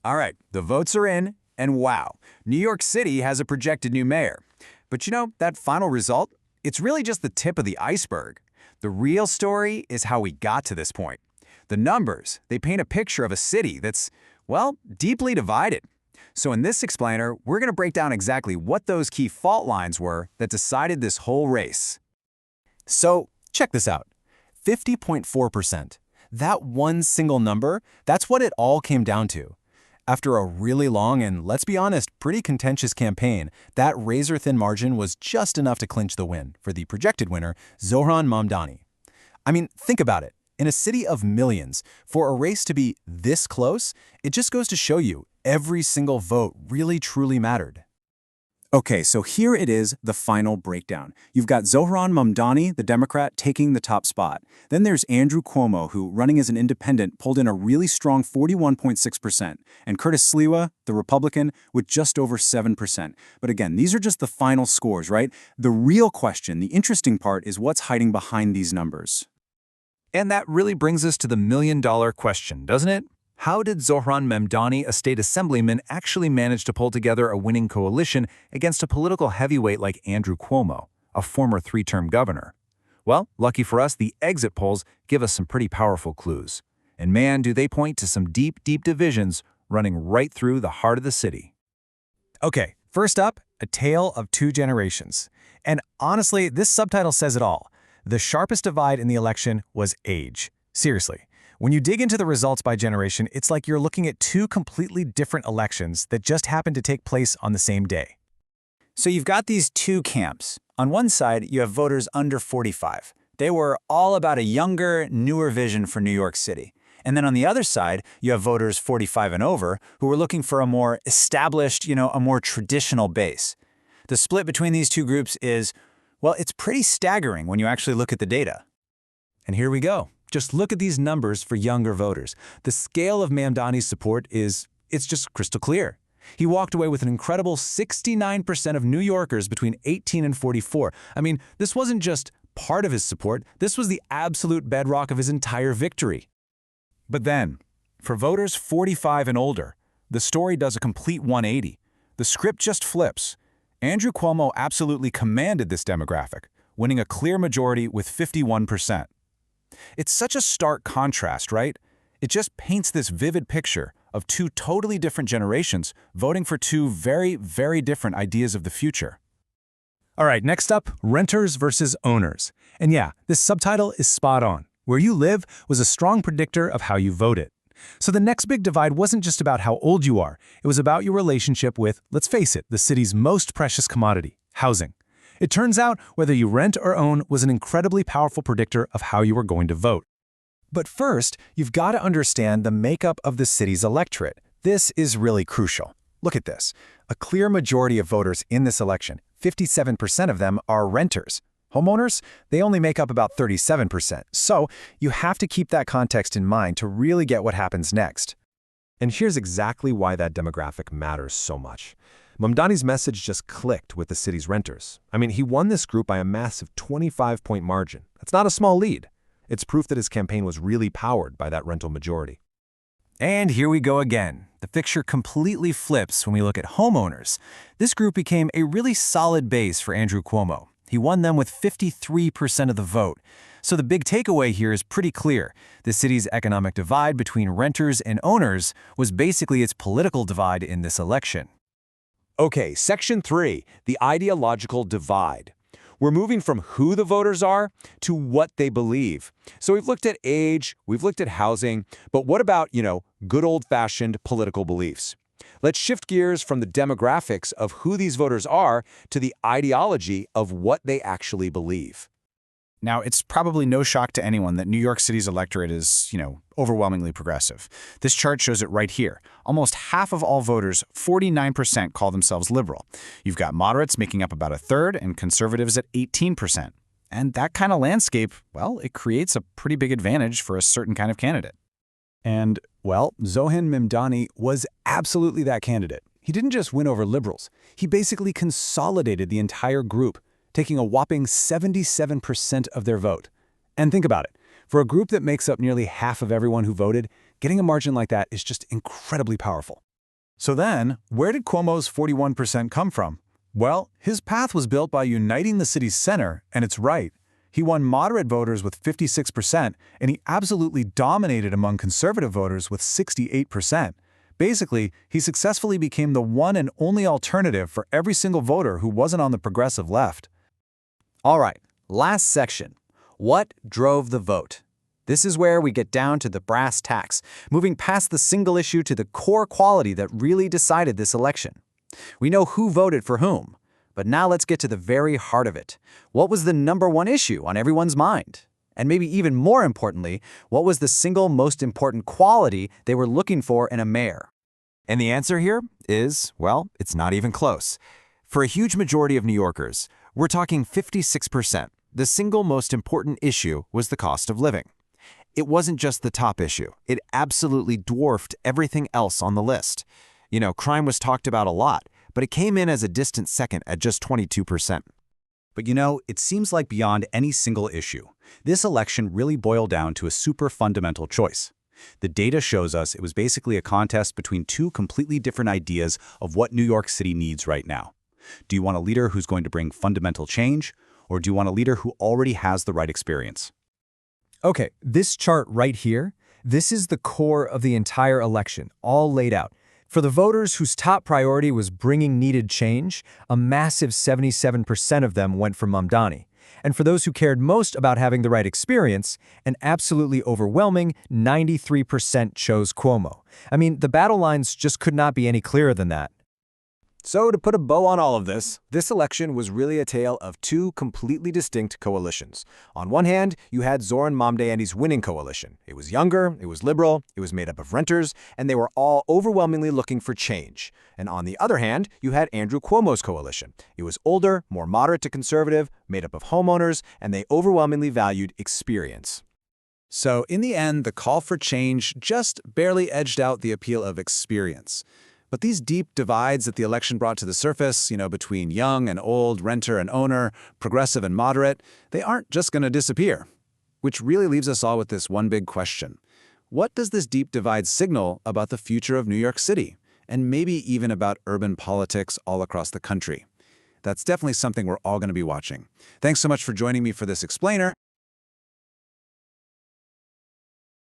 All right, the votes are in, and wow, New York City has a projected new mayor. But that final result? It's really just the tip of the iceberg. The real story is how we got to this point. The numbers, they paint a picture of a city that's, well, deeply divided. So in this explainer, we're going to break down exactly what those key fault lines were that decided this whole race. So check this out. 50.4%. That one single number, that's what it all came down to. After a really long and, let's be honest, pretty contentious campaign, that razor-thin margin was just enough to clinch the win for the projected winner, Zohran Mamdani. I mean, think about it. In a city of millions, for a race to be this close, it just goes to show you every single vote really truly mattered. Okay, so here it is, the final breakdown. You've got Zohran Mamdani, the Democrat, taking the top spot. Then there's Andrew Cuomo, who, running as an independent, pulled in a really strong 41.6%, and Curtis Sliwa, the Republican, with just over 7%. But again, these are just the final scores, right? The real question, the interesting part, is what's hiding behind these numbers. And that really brings us to the million-dollar question, doesn't it? How did Zohran Mamdani, a state assemblyman, actually manage to pull together a winning coalition against a political heavyweight like Andrew Cuomo, a former three-term governor? Well, lucky for us, the exit polls give us some pretty powerful clues. And man, do they point to some deep, deep divisions running right through the heart of the city. Okay, first up, a tale of two generations. And honestly, this subtitle says it all. The sharpest divide in the election was age. Seriously. When you dig into the results by generation, it's like you're looking at two completely different elections that just happened to take place on the same day. So you've got these two camps. On one side, you have voters under 45. They were all about a younger, newer vision for New York City. And then on the other side, you have voters 45 and over who were looking for a more established, a more traditional base. The split between these two groups is, well, it's pretty staggering when you actually look at the data. And here we go. Just look at these numbers for younger voters. The scale of Mamdani's support it's just crystal clear. He walked away with an incredible 69% of New Yorkers between 18 and 44. I mean, this wasn't just part of his support, this was the absolute bedrock of his entire victory. But then, for voters 45 and older, the story does a complete 180. The script just flips. Andrew Cuomo absolutely commanded this demographic, winning a clear majority with 51%. It's such a stark contrast, right? It just paints this vivid picture of two totally different generations voting for two very, very different ideas of the future. All right, next up, renters versus owners. And yeah, this subtitle is spot on. Where you live was a strong predictor of how you voted. So the next big divide wasn't just about how old you are. It was about your relationship with, let's face it, the city's most precious commodity, housing. It turns out whether you rent or own was an incredibly powerful predictor of how you were going to vote. But first, you've got to understand the makeup of the city's electorate. This is really crucial. Look at this. A clear majority of voters in this election, 57% of them, are renters. Homeowners, they only make up about 37%. So you have to keep that context in mind to really get what happens next. And here's exactly why that demographic matters so much. Mamdani's message just clicked with the city's renters. I mean, he won this group by a massive 25-point margin. That's not a small lead. It's proof that his campaign was really powered by that rental majority. And here we go again. The picture completely flips when we look at homeowners. This group became a really solid base for Andrew Cuomo. He won them with 53% of the vote. So the big takeaway here is pretty clear. The city's economic divide between renters and owners was basically its political divide in this election. Okay, Section 3, the ideological divide. We're moving from who the voters are to what they believe. So we've looked at age, we've looked at housing, but what about, good old-fashioned political beliefs? Let's shift gears from the demographics of who these voters are to the ideology of what they actually believe. Now, it's probably no shock to anyone that New York City's electorate is, overwhelmingly progressive. This chart shows it right here. Almost half of all voters, 49%, call themselves liberal. You've got moderates making up about a third and conservatives at 18%. And that kind of landscape, well, it creates a pretty big advantage for a certain kind of candidate. And, well, Zohran Mamdani was absolutely that candidate. He didn't just win over liberals. He basically consolidated the entire group, taking a whopping 77% of their vote. And think about it. For a group that makes up nearly half of everyone who voted, getting a margin like that is just incredibly powerful. So then, where did Cuomo's 41% come from? Well, his path was built by uniting the city's center, and it's right. He won moderate voters with 56%, and he absolutely dominated among conservative voters with 68%. Basically, he successfully became the one and only alternative for every single voter who wasn't on the progressive left. All right, last section. What drove the vote? This is where we get down to the brass tacks, moving past the single issue to the core quality that really decided this election. We know who voted for whom, but now let's get to the very heart of it. What was the #1 issue on everyone's mind? And maybe even more importantly, what was the single most important quality they were looking for in a mayor? And the answer here is, well, it's not even close. For a huge majority of New Yorkers, we're talking 56%. The single most important issue was the cost of living. It wasn't just the top issue. It absolutely dwarfed everything else on the list. You know, crime was talked about a lot, but it came in as a distant second at just 22%. But you know, it seems like beyond any single issue, this election really boiled down to a super fundamental choice. The data shows us it was basically a contest between two completely different ideas of what New York City needs right now. Do you want a leader who's going to bring fundamental change, or do you want a leader who already has the right experience? Okay, this chart right here, this is the core of the entire election, all laid out. For the voters whose top priority was bringing needed change, a massive 77% of them went for Mamdani. And for those who cared most about having the right experience, an absolutely overwhelming 93% chose Cuomo. I mean, the battle lines just could not be any clearer than that. So to put a bow on all of this election was really a tale of two completely distinct coalitions. On one hand, you had Zoran Mamdani's winning coalition. It was younger, it was liberal, it was made up of renters, and they were all overwhelmingly looking for change. And on the other hand, you had Andrew Cuomo's coalition. It was older, more moderate to conservative, made up of homeowners, and they overwhelmingly valued experience. So in the end, the call for change just barely edged out the appeal of experience. But these deep divides that the election brought to the surface, between young and old, renter and owner, progressive and moderate, they aren't just going to disappear. Which really leaves us all with this one big question. What does this deep divide signal about the future of New York City? And maybe even about urban politics all across the country? That's definitely something we're all going to be watching. Thanks so much for joining me for this explainer.